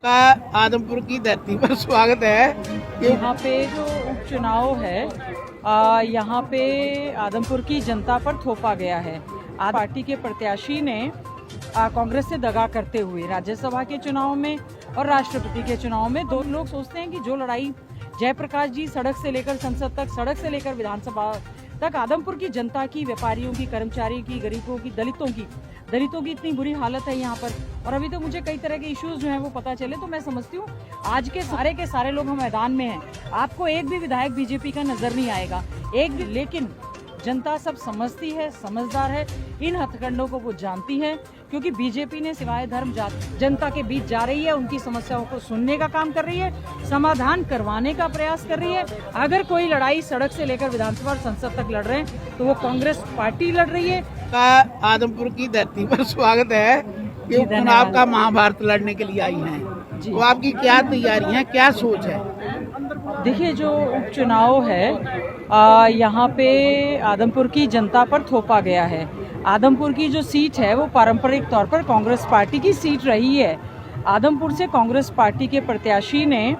का आदमपुर की धरती पर स्वागत है। यहाँ पे जो उपचुनाव है यहाँ पे आदमपुर की जनता पर थोपा गया है। पार्टी के प्रत्याशी ने कांग्रेस से दगा करते हुए राज्यसभा के चुनाव में और राष्ट्रपति के चुनाव में दो लोग सोचते हैं कि जो लड़ाई जयप्रकाश जी सड़क से लेकर संसद तक, सड़क से लेकर विधानसभा तक आदमपुर की जनता की, व्यापारियों की, कर्मचारियों की, गरीबों की, दलितों की इतनी बुरी हालत है यहाँ पर। और अभी तो मुझे कई तरह के इश्यूज जो हैं वो पता चले, तो मैं समझती हूँ आज के सारे लोग हम मैदान में हैं। आपको एक भी विधायक बीजेपी का नजर नहीं आएगा, एक भी। लेकिन जनता सब समझती है, समझदार है, इन हथकंडों को वो जानती है, क्योंकि बीजेपी ने सिवाय धर्म जाति जनता के बीच जा रही है, उनकी समस्याओं को सुनने का काम कर रही है, समाधान करवाने का प्रयास कर रही है। अगर कोई लड़ाई सड़क से लेकर विधानसभा और संसद तक लड़ रहे हैं तो वो कांग्रेस पार्टी लड़ रही है। का आदमपुर की धरती पर स्वागत है कि उपचुनाव का महाभारत लड़ने के लिए आई हैं। तो आपकी क्या तैयारी है, क्या सोच है? देखिए, जो उपचुनाव है यहाँ पे आदमपुर की जनता पर थोपा गया है। आदमपुर की जो सीट है वो पारंपरिक तौर पर कांग्रेस पार्टी की सीट रही है। आदमपुर से कांग्रेस पार्टी के प्रत्याशी ने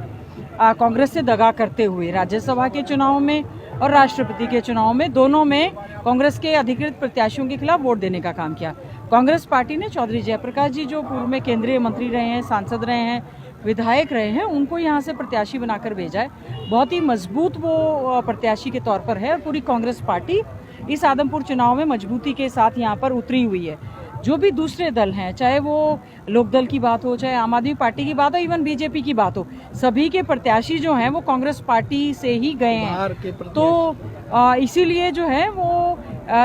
कांग्रेस से दगा करते हुए राज्यसभा के चुनाव में और राष्ट्रपति के चुनाव में, दोनों में कांग्रेस के अधिकृत प्रत्याशियों के खिलाफ वोट देने का काम किया। कांग्रेस पार्टी ने चौधरी जयप्रकाश जी, जो पूर्व में केंद्रीय मंत्री रहे हैं, सांसद रहे हैं, विधायक रहे हैं, उनको यहाँ से प्रत्याशी बनाकर भेजा है। बहुत ही मजबूत वो प्रत्याशी के तौर पर है और पूरी कांग्रेस पार्टी इस आदमपुर चुनाव में मजबूती के साथ यहाँ पर उतरी हुई है। जो भी दूसरे दल हैं, चाहे वो लोकदल की बात हो, चाहे आम आदमी पार्टी की बात हो, इवन बीजेपी की बात हो, सभी के प्रत्याशी जो हैं वो कांग्रेस पार्टी से ही गए हैं। तो इसीलिए जो है वो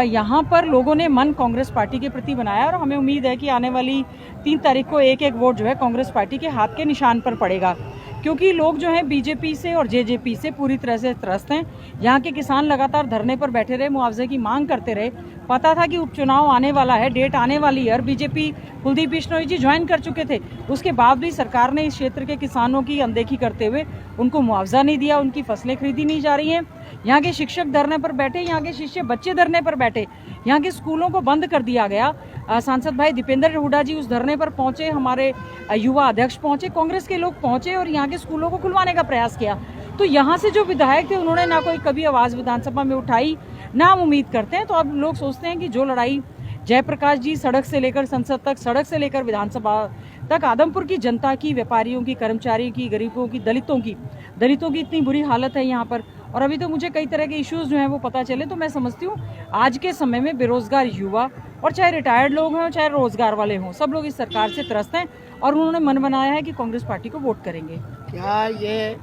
यहाँ पर लोगों ने मन कांग्रेस पार्टी के प्रति बनाया और हमें उम्मीद है कि आने वाली 3 तारीख को एक वोट जो है कांग्रेस पार्टी के हाथ के निशान पर पड़ेगा, क्योंकि लोग जो हैं बीजेपी से और जेजेपी से पूरी तरह से त्रस्त हैं। यहाँ के किसान लगातार धरने पर बैठे रहे, मुआवजे की मांग करते रहे। पता था कि उपचुनाव आने वाला है, डेट आने वाली है, और बीजेपी कुलदीप बिश्नोई जी ज्वाइन कर चुके थे। उसके बाद भी सरकार ने इस क्षेत्र के किसानों की अनदेखी करते हुए उनको मुआवजा नहीं दिया, उनकी फसलें खरीदी नहीं जा रही हैं। यहाँ के शिक्षक धरने पर बैठे, यहाँ के शिष्य बच्चे धरने पर बैठे, यहाँ के स्कूलों को बंद कर दिया गया। सांसद भाई दीपेंद्र हुड्डा जी उस धरने पर पहुंचे, हमारे युवा अध्यक्ष पहुंचे, कांग्रेस के लोग पहुंचे और यहाँ के स्कूलों को खुलवाने का प्रयास किया। तो यहाँ से जो विधायक थे उन्होंने ना कोई कभी आवाज विधानसभा में उठाई, ना हम उम्मीद करते हैं। तो अब लोग सोचते हैं कि जो लड़ाई जयप्रकाश जी सड़क से लेकर संसद तक, सड़क से लेकर विधानसभा तक आदमपुर की जनता की, व्यापारियों की, कर्मचारियों की, गरीबों की, दलितों की इतनी बुरी हालत है यहाँ पर। और अभी तो मुझे कई तरह के इश्यूज जो हैं वो पता चले, तो मैं समझती हूँ आज के समय में बेरोजगार युवा, और चाहे रिटायर्ड लोग हों, चाहे रोजगार वाले हों, सब लोग इस सरकार से त्रस्त हैं और उन्होंने मन बनाया है कि कांग्रेस पार्टी को वोट करेंगे। क्या ये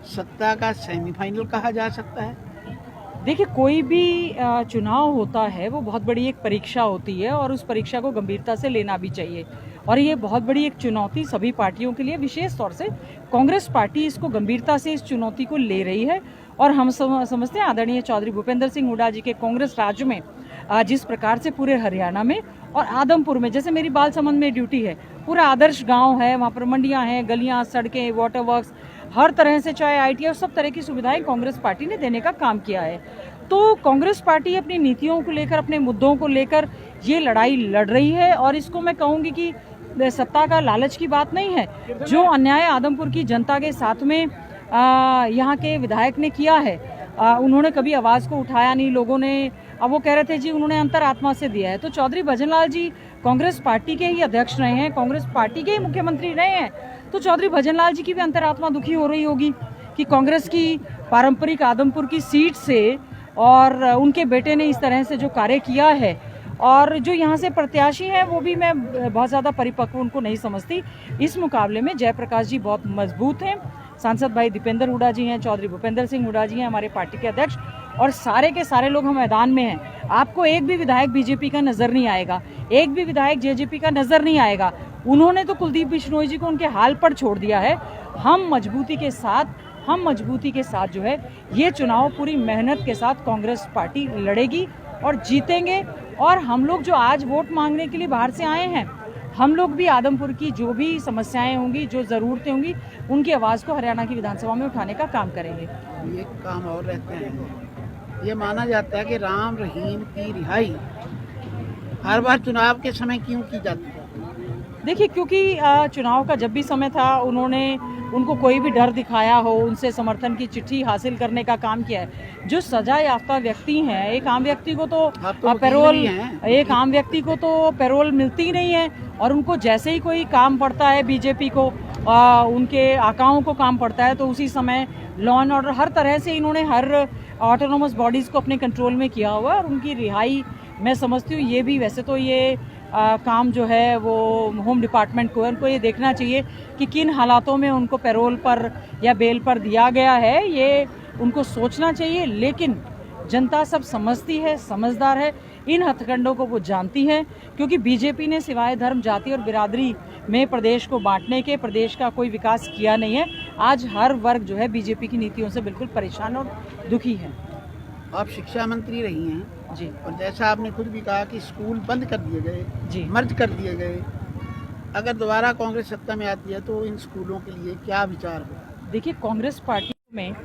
सत्ता का सेमीफाइनल कहा जा सकता है? देखिए, कोई भी चुनाव होता है वो बहुत बड़ी एक परीक्षा होती है और उस परीक्षा को गंभीरता से लेना भी चाहिए। और ये बहुत बड़ी एक चुनौती सभी पार्टियों के लिए, विशेष तौर से कांग्रेस पार्टी इसको गंभीरता से इस चुनौती को ले रही है। और हम समझते हैं आदरणीय चौधरी भूपेंद्र सिंह हुड्डा जी के कांग्रेस राज्य में जिस प्रकार से पूरे हरियाणा में और आदमपुर में, जैसे मेरी बालसमंद में ड्यूटी है, पूरा आदर्श गाँव है, वहाँ पर मंडियाँ हैं, गलियाँ, सड़कें, वाटर वर्क्स, हर तरह से, चाहे ITI और सब तरह की सुविधाएं कांग्रेस पार्टी ने देने का काम किया है। तो कांग्रेस पार्टी अपनी नीतियों को लेकर, अपने मुद्दों को लेकर ये लड़ाई लड़ रही है। और इसको मैं कहूँगी कि सत्ता का लालच की बात नहीं है। जो अन्याय आदमपुर की जनता के साथ में यहाँ के विधायक ने किया है, उन्होंने कभी आवाज़ को उठाया नहीं। लोगों ने, अब वो कह रहे थे जी उन्होंने अंतरात्मा से दिया है, तो चौधरी भजनलाल जी कांग्रेस पार्टी के ही अध्यक्ष रहे हैं, कांग्रेस पार्टी के ही मुख्यमंत्री रहे हैं। तो चौधरी भजनलाल जी की भी अंतरात्मा दुखी हो रही होगी कि कांग्रेस की पारंपरिक आदमपुर की सीट से और उनके बेटे ने इस तरह से जो कार्य किया है। और जो यहाँ से प्रत्याशी हैं वो भी मैं बहुत ज़्यादा परिपक्व उनको नहीं समझती। इस मुकाबले में जयप्रकाश जी बहुत मजबूत हैं, सांसद भाई दीपेंद्र हुड्डा जी हैं, चौधरी भूपेंद्र सिंह हुड्डा जी हैं, हमारे पार्टी के अध्यक्ष, और सारे के सारे लोग हम मैदान में हैं। आपको एक भी विधायक बीजेपी का नजर नहीं आएगा, एक भी विधायक जेजेपी का नजर नहीं आएगा। उन्होंने तो कुलदीप बिश्नोई जी को उनके हाल पर छोड़ दिया है। हम मजबूती के साथ जो है ये चुनाव पूरी मेहनत के साथ कांग्रेस पार्टी लड़ेगी और जीतेंगे। और हम लोग जो आज वोट मांगने के लिए बाहर से आए हैं, हम लोग भी आदमपुर की जो भी समस्याएं होंगी, जो ज़रूरतें होंगी, उनकी आवाज़ को हरियाणा की विधानसभा में उठाने का काम करेंगे। ये काम और रहते हैं, ये माना जाता है कि राम रहीम की रिहाई हर बार चुनाव के समय क्यों की जाती है? देखिए, क्योंकि चुनाव का जब भी समय था उनको कोई भी डर दिखाया हो, उनसे समर्थन की चिट्ठी हासिल करने का काम किया है। जो सजा याफ्ता व्यक्ति हैं, एक आम व्यक्ति को तो पैरोल मिलती नहीं है, और उनको जैसे ही कोई काम पड़ता है बीजेपी को, उनके आकाओं को काम पड़ता है, तो उसी समय लॉ एंड ऑर्डर हर तरह से इन्होंने हर ऑटोनोमस बॉडीज़ को अपने कंट्रोल में किया हुआ है, और उनकी रिहाई मैं समझती हूँ ये भी, वैसे तो ये काम जो है वो होम डिपार्टमेंट को है, उनको ये देखना चाहिए कि किन हालातों में उनको पैरोल पर या बेल पर दिया गया है, ये उनको सोचना चाहिए। लेकिन जनता सब समझती है, समझदार है, इन हथकंडों को वो जानती है, क्योंकि बीजेपी ने सिवाय धर्म, जाति और बिरादरी में प्रदेश को बांटने के प्रदेश का कोई विकास किया नहीं है। आज हर वर्ग जो है बीजेपी की नीतियों से बिल्कुल परेशान और दुखी है। आप शिक्षा मंत्री रही हैं जी, और जैसा आपने खुद भी कहा कि स्कूल बंद कर दिए गए, जी, मर्ज कर दिए गए, अगर दोबारा कांग्रेस सत्ता में आती है तो इन स्कूलों के लिए क्या विचार हो? देखिए, कांग्रेस पार्टी में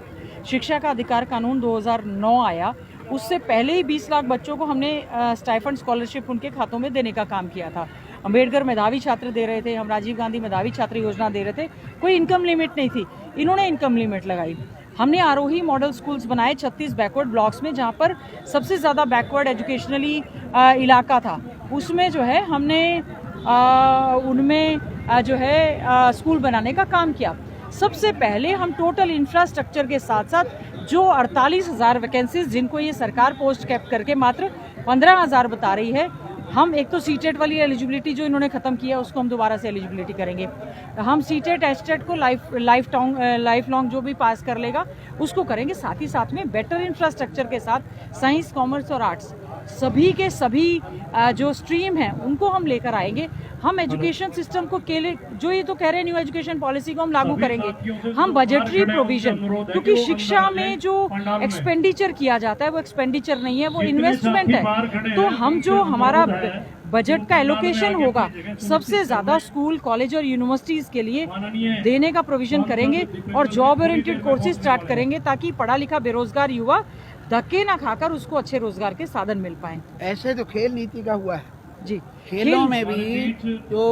शिक्षा का अधिकार कानून 2009 आया, उससे पहले ही 20 लाख बच्चों को हमने स्टाइफंड स्कॉलरशिप उनके खातों में देने का काम किया था। अंबेडकर मेधावी छात्र दे रहे थे, हम राजीव गांधी मेधावी छात्र योजना दे रहे थे, कोई इनकम लिमिट नहीं थी, इन्होंने इनकम लिमिट लगाई। हमने आरोही मॉडल स्कूल्स बनाए 36 बैकवर्ड ब्लॉक्स में, जहाँ पर सबसे ज़्यादा बैकवर्ड एजुकेशनली इलाका था, उसमें जो है हमने उनमें जो है स्कूल बनाने का काम किया। सबसे पहले हम टोटल इंफ्रास्ट्रक्चर के साथ साथ जो 48,000 वैकेंसीज जिनको ये सरकार पोस्ट कैप करके मात्र 15,000 बता रही है, हम एक तो सीटेट वाली एलिजिबिलिटी जो इन्होंने ख़त्म किया उसको हम दोबारा से एलिजिबिलिटी करेंगे। हम सीटेट एस्टेट को लाइफ लॉन्ग जो भी पास कर लेगा उसको करेंगे। साथ ही साथ में बेटर इंफ्रास्ट्रक्चर के साथ साइंस, कॉमर्स और आर्ट्स सभी के सभी जो स्ट्रीम हैं उनको हम लेकर आएंगे। हम एजुकेशन सिस्टम को जो ये तो कह रहे हैं न्यू एजुकेशन पॉलिसी को हम लागू करेंगे। हम बजटरी प्रोविजन, क्योंकि शिक्षा में जो एक्सपेंडिचर किया जाता है वो एक्सपेंडिचर नहीं है, वो इन्वेस्टमेंट है। तो हम जो हमारा बजट का एलोकेशन होगा सबसे ज़्यादा स्कूल, कॉलेज और यूनिवर्सिटीज़ के लिए देने का प्रोविजन करेंगे, और जॉब ओरिएंटेड कोर्सेज स्टार्ट करेंगे ताकि पढ़ा लिखा बेरोजगार युवा धक्के ना खाकर उसको अच्छे रोजगार के साधन मिल पाए। ऐसे तो खेल नीति का हुआ है जी, खेलों में भी जो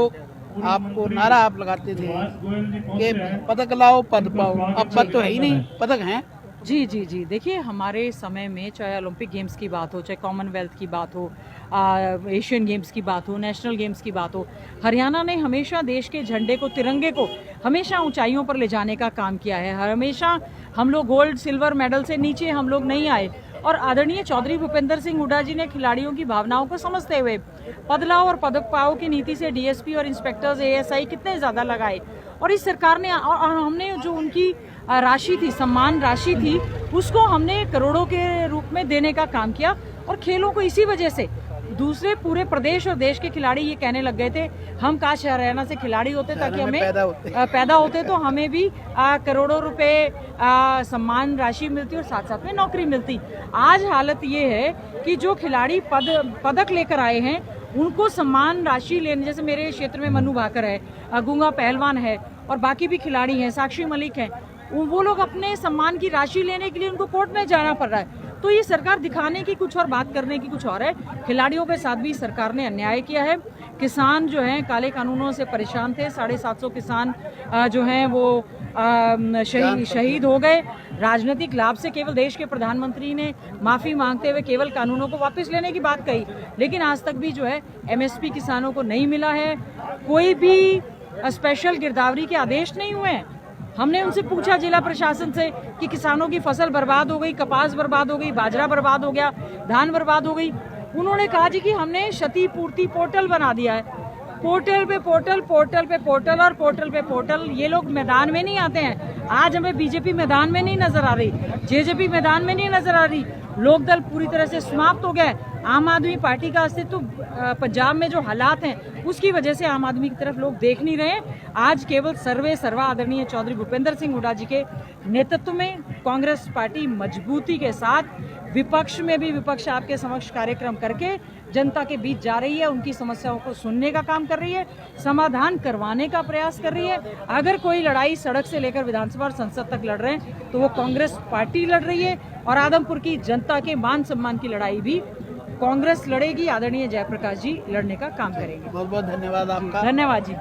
आपको नारा आप लगाते थे कि पदक लाओ पद पाओ, अब पद तो है ही नहीं, पदक हैं। जी जी जी, देखिए हमारे समय में चाहे ओलंपिक गेम्स की बात हो, चाहे कॉमनवेल्थ की बात हो, एशियन गेम्स की बात हो, नेशनल गेम्स की बात हो, हरियाणा ने हमेशा देश के झंडे को, तिरंगे को हमेशा ऊंचाइयों पर ले जाने का काम किया है। हमेशा हम लोग गोल्ड सिल्वर मेडल से नीचे हम लोग नहीं आए, और आदरणीय चौधरी भूपेंद्र सिंह हुड्डा जी ने खिलाड़ियों की भावनाओं को समझते हुए पद लाओ और पदक पाओ की नीति से डीएसपी और इंस्पेक्टर्स एएसआई कितने ज़्यादा लगाए, और इस सरकार ने और हमने जो उनकी राशि थी, सम्मान राशि थी, उसको हमने करोड़ों के रूप में देने का काम किया। और खेलों को इसी वजह से दूसरे पूरे प्रदेश और देश के खिलाड़ी ये कहने लग गए थे, हम काश हरियाणा से खिलाड़ी होते ताकि हमें पैदा होते तो हमें भी करोड़ों रुपए सम्मान राशि मिलती और साथ साथ में नौकरी मिलती। आज हालत ये है कि जो खिलाड़ी पदक लेकर आए हैं उनको सम्मान राशि लेने, जैसे मेरे क्षेत्र में मनु भाकर है, गूंगा पहलवान है, और बाकी भी खिलाड़ी हैं, साक्षी मलिक हैं, वो लोग अपने सम्मान की राशि लेने के लिए उनको कोर्ट में जाना पड़ रहा है। तो ये सरकार दिखाने की कुछ और, बात करने की कुछ और है। खिलाड़ियों के साथ भी सरकार ने अन्याय किया है। किसान जो हैं काले कानूनों से परेशान थे, 750 किसान जो हैं वो शहीद हो गए। राजनीतिक लाभ से केवल देश के प्रधानमंत्री ने माफ़ी मांगते हुए केवल कानूनों को वापस लेने की बात कही, लेकिन आज तक भी जो है एमएसपी किसानों को नहीं मिला है। कोई भी स्पेशल गिरदावरी के आदेश नहीं हुए हैं। हमने उनसे पूछा जिला प्रशासन से कि किसानों की फसल बर्बाद हो गई, कपास बर्बाद हो गई, बाजरा बर्बाद हो गया, धान बर्बाद हो गई। उन्होंने कहा जी कि हमने क्षतिपूर्ति पोर्टल बना दिया है। पोर्टल पे पोर्टल, पोर्टल पे पोर्टल और पोर्टल पे पोर्टल। ये लोग मैदान में नहीं आते हैं। आज हमें बीजेपी मैदान में नहीं नजर आ रही, जेजेपी मैदान में नहीं नजर आ रही, लोकदल पूरी तरह से समाप्त हो गया है। आम आदमी पार्टी का अस्तित्व पंजाब में जो हालात हैं उसकी वजह से आम आदमी की तरफ लोग देख नहीं रहे। आज केवल सर्वा आदरणीय चौधरी भूपेंद्र सिंह हुड्डा जी के नेतृत्व में कांग्रेस पार्टी मजबूती के साथ विपक्ष में भी विपक्ष आपके समक्ष कार्यक्रम करके जनता के बीच जा रही है, उनकी समस्याओं को सुनने का काम कर रही है, समाधान करवाने का प्रयास कर रही है। अगर कोई लड़ाई सड़क से लेकर विधानसभा और संसद तक लड़ रहे हैं तो वो कांग्रेस पार्टी लड़ रही है, और आदमपुर की जनता के मान सम्मान की लड़ाई भी कांग्रेस लड़ेगी, आदरणीय जयप्रकाश जी लड़ने का काम करेंगे। बहुत बहुत धन्यवाद आपका। धन्यवाद जी।